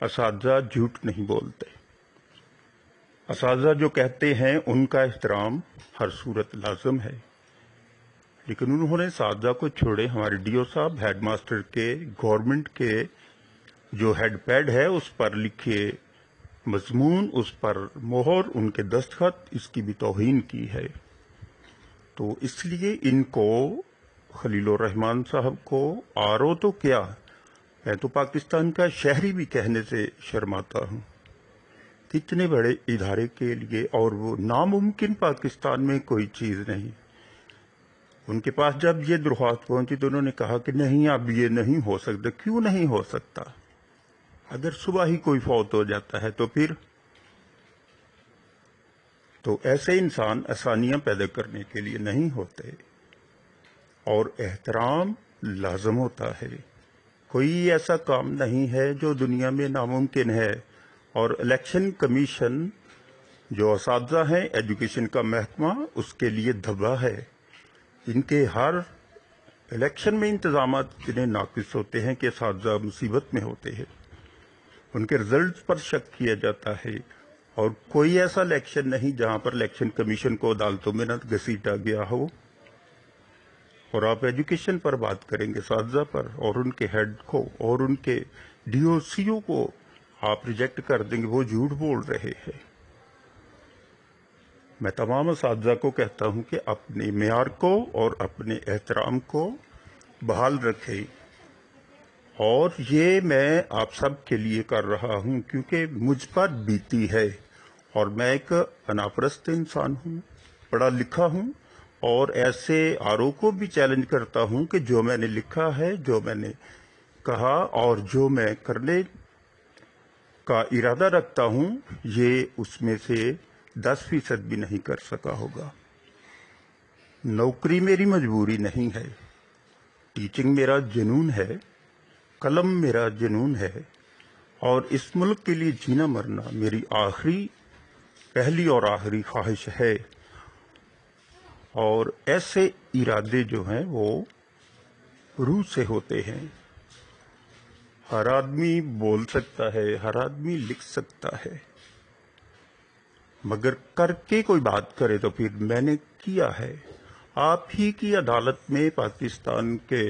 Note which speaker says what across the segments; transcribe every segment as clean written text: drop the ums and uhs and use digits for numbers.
Speaker 1: اساتذہ جھوٹ نہیں بولتے. اساتذہ جو کہتے ہیں ان کا احترام ہر صورت لازم ہے، لیکن انہوں نے اساتذہ کو چھوڑے. ہمارے ڈی او صاحب ہیڈ ماسٹر کے گورنمنٹ کے جو ہیڈ پیڈ ہے اس پر لکھے مضمون، اس پر مہر، ان کے دستخط، اس کی بھی توہین کی ہے. تو اس لیے ان کو، خلیل الرحمان صاحب کو، آرو تو کیا، میں تو پاکستان کا شہری بھی کہنے سے شرماتا ہوں. اتنے بڑے ادارے کے لیے، اور وہ ناممکن پاکستان میں کوئی چیز نہیں. ان کے پاس جب یہ درخواست پہنچی تو انہوں نے کہا کہ نہیں، اب یہ نہیں ہو سکتا. کیوں نہیں ہو سکتا؟ اگر صبح ہی کوئی فوت ہو جاتا ہے تو پھر تو ایسے انسان آسانیاں پیدا کرنے کے لیے نہیں ہوتے، اور احترام لازم ہوتا ہے. کوئی ایسا کام نہیں ہے جو دنیا میں ناممکن ہے. اور الیکشن کمیشن جو اساتذہ ہیں، ایجوکیشن کا محکمہ، اس کے لیے دھبا ہے. ان کے ہر الیکشن میں انتظامات اتنے ناقص ہوتے ہیں کہ اساتذہ مصیبت میں ہوتے ہیں. ان کے رزلٹس پر شک کیا جاتا ہے، اور کوئی ایسا الیکشن نہیں جہاں پر الیکشن کمیشن کو عدالتوں میں نہ گھسیٹا گیا ہو. اور آپ ایجوکیشن پر بات کریں گے، اساتذہ پر، اور ان کے ہیڈ کو اور ان کے ڈی او سی او کو آپ ریجیکٹ کر دیں گے. وہ جھوٹ بول رہے ہیں. میں تمام اساتذہ کو کہتا ہوں کہ اپنے معیار کو اور اپنے احترام کو بحال رکھیں. اور یہ میں آپ سب کے لیے کر رہا ہوں کیونکہ مجھ پر بیتی ہے، اور میں ایک اناپرست انسان ہوں، پڑھا لکھا ہوں، اور ایسے آرو کو بھی چیلنج کرتا ہوں کہ جو میں نے لکھا ہے، جو میں نے کہا، اور جو میں کرنے کا ارادہ رکھتا ہوں، یہ اس میں سے 10% بھی نہیں کر سکا ہوگا. نوکری میری مجبوری نہیں ہے، ٹیچنگ میرا جنون ہے، قلم میرا جنون ہے، اور اس ملک کے لیے جینا مرنا میری پہلی اور آخری خواہش ہے. اور ایسے ارادے جو ہیں وہ روح سے ہوتے ہیں. ہر آدمی بول سکتا ہے، ہر آدمی لکھ سکتا ہے، مگر کر کے کوئی بات کرے تو پھر میں نے کیا ہے. آپ ہی کی عدالت میں پاکستان کے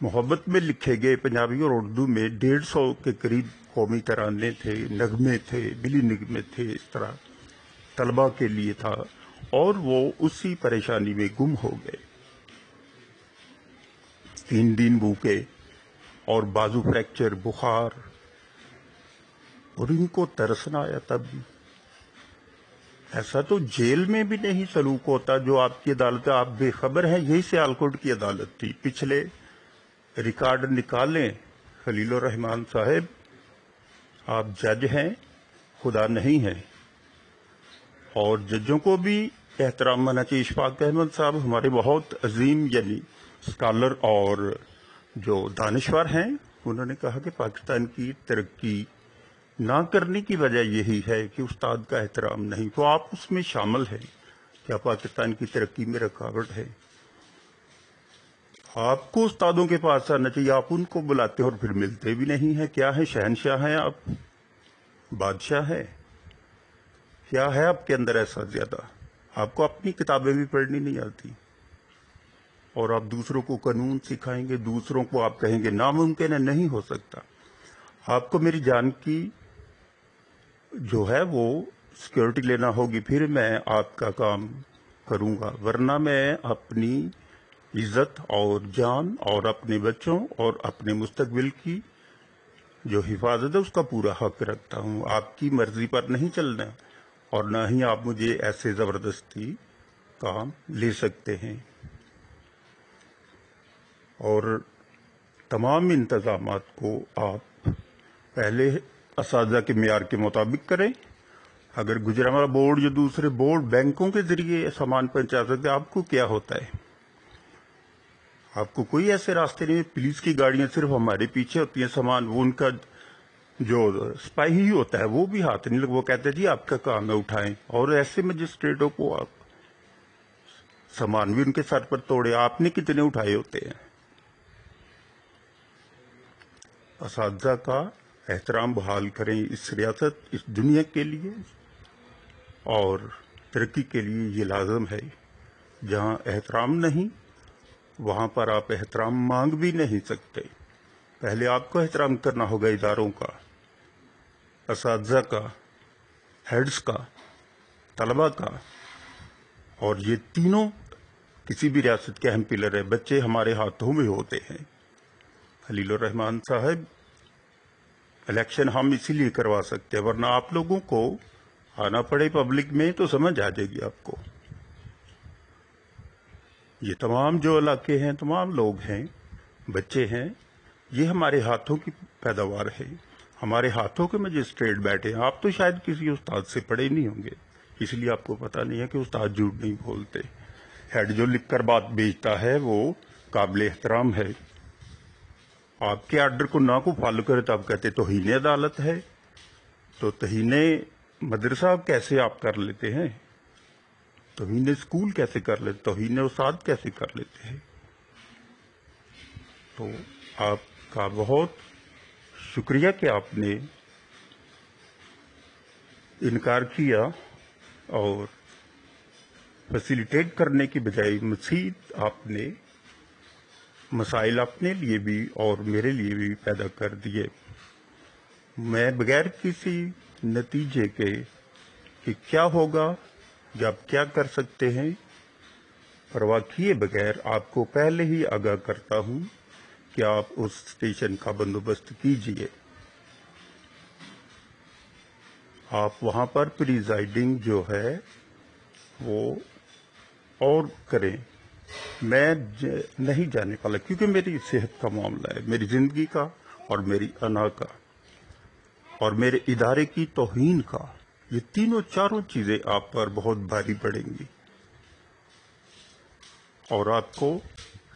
Speaker 1: محبت میں لکھے گئے پنجابی اور اردو میں 150 کے قریب قومی ترانے تھے، نغمے تھے، بلی نغمے تھے. اس طرح طلبہ کے لیے تھا، اور وہ اسی پریشانی میں گم ہو گئے. 3 دن بھوکے اور بازو فریکچر، بخار، اور ان کو ترس نہ آیا. تب ایسا تو جیل میں بھی نہیں سلوک ہوتا جو آپ کی عدالت. آپ بے خبر ہیں، یہی سیالکوٹ کی عدالت تھی. پچھلے ریکارڈ نکالیں. خلیل الرحمان صاحب، آپ جج ہیں، خدا نہیں ہیں. اور ججوں کو بھی احترام مانا چاہیے. اشفاق احمد صاحب ہمارے بہت عظیم یعنی اسکالر اور جو دانشور ہیں، انہوں نے کہا کہ پاکستان کی ترقی نہ کرنے کی وجہ یہی ہے کہ استاد کا احترام نہیں. تو آپ اس میں شامل ہیں. کیا پاکستان کی ترقی میں رکاوٹ ہے؟ آپ کو استادوں کے پاس آنا چاہیے. آپ ان کو بلاتے ہیں اور پھر ملتے بھی نہیں ہیں. کیا ہے، شہنشاہ ہیں آپ؟ بادشاہ ہے؟ کیا ہے آپ کے اندر ایسا زیادہ؟ آپ کو اپنی کتابیں بھی پڑھنی نہیں آتی، اور آپ دوسروں کو قانون سکھائیں گے. دوسروں کو آپ کہیں گے ناممکن ہے، نہیں ہو سکتا. آپ کو میری جان کی جو ہے وہ سیکیورٹی لینا ہوگی، پھر میں آپ کا کام کروں گا. ورنہ میں اپنی عزت اور جان اور اپنے بچوں اور اپنے مستقبل کی جو حفاظت ہے اس کا پورا حق رکھتا ہوں. آپ کی مرضی پر نہیں چلنا، اور نہ ہی آپ مجھے ایسے زبردستی کام لے سکتے ہیں. اور تمام انتظامات کو آپ پہلے اساتذہ کے معیار کے مطابق کریں. اگر گجرانوالہ بورڈ یا دوسرے بورڈ بینکوں کے ذریعے سامان پہنچا سکتے، آپ کو کیا ہوتا ہے؟ آپ کو کوئی ایسے راستے نہیں. پولیس کی گاڑیاں صرف ہمارے پیچھے ہوتی ہیں، سامان وہ ان کا جو سپاہی ہی ہوتا ہے وہ بھی ہاتھ نہیں لگ. وہ کہتے ہیں جی آپ کا کام ہے، اٹھائیں. اور ایسے مجسٹریٹوں کو آپ سامان بھی ان کے سر پر توڑے. آپ نے کتنے اٹھائے ہوتے ہیں؟ اساتذہ کا احترام بحال کریں اس ریاست، اس دنیا کے لیے اور ترقی کے لیے یہ لازم ہے۔ جہاں احترام نہیں وہاں پر آپ احترام مانگ بھی نہیں سکتے۔ پہلے آپ کو احترام کرنا ہوگا اداروں کا، اساتذہ کا، ہیڈز کا، طلبہ کا، اور یہ تینوں کسی بھی ریاست کے اہم پلر ہیں۔ بچے ہمارے ہاتھوں میں ہوتے ہیں۔ خلیل الرحمان صاحب، الیکشن ہم اسی لیے کروا سکتے ہیں، ورنہ آپ لوگوں کو آنا پڑے پبلک میں تو سمجھ آ جائے گی آپ کو۔ یہ تمام جو علاقے ہیں، تمام لوگ ہیں، بچے ہیں، یہ ہمارے ہاتھوں کی پیداوار ہے۔ ہمارے ہاتھوں کے مجسٹریٹ بیٹھے ہیں۔ آپ تو شاید کسی استاد سے پڑھے نہیں ہوں گے، اس لیے آپ کو پتہ نہیں ہے کہ استاد جھوٹ نہیں بولتے۔ ہیڈ جو لکھ کر بات بیچتا ہے وہ قابل احترام ہے۔ آپ کے آرڈر کو نہ کو فالو کرے تو آپ کہتے توہین عدالت ہے۔ تو توہین مدرسہ کیسے آپ کر لیتے ہیں؟ توہین اسکول کیسے کر لیتے؟ توہین استاد کیسے کر لیتے ہیں؟ تو آپ کا بہت شکریہ کہ آپ نے انکار کیا اور فیسیلیٹیٹ کرنے کی بجائے مزید آپ نے مسائل اپنے لیے بھی اور میرے لیے بھی پیدا کر دیے۔ میں بغیر کسی نتیجے کے کہ کیا ہوگا یا آپ کیا کر سکتے ہیں پرواہ کیے بغیر آپ کو پہلے ہی آگاہ کرتا ہوں کہ آپ اس اسٹیشن کا بندوبست کیجئے۔ آپ وہاں پر پریزائڈنگ جو ہے وہ اور کریں۔ میں نہیں جانے والا، کیونکہ میری صحت کا معاملہ ہے، میری زندگی کا اور میری انا کا اور میرے ادارے کی توہین کا۔ یہ تینوں چاروں چیزیں آپ پر بہت بھاری پڑیں گی، اور آپ کو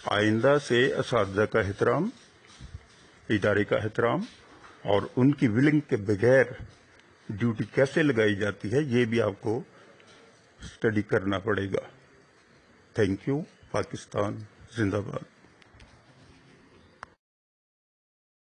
Speaker 1: آئندہ سے اساتذہ کا احترام، ادارے کا احترام اور ان کی ولنگ کے بغیر ڈیوٹی کیسے لگائی جاتی ہے یہ بھی آپ کو اسٹڈی کرنا پڑے گا۔ Thank you. پاکستان زندہ باد۔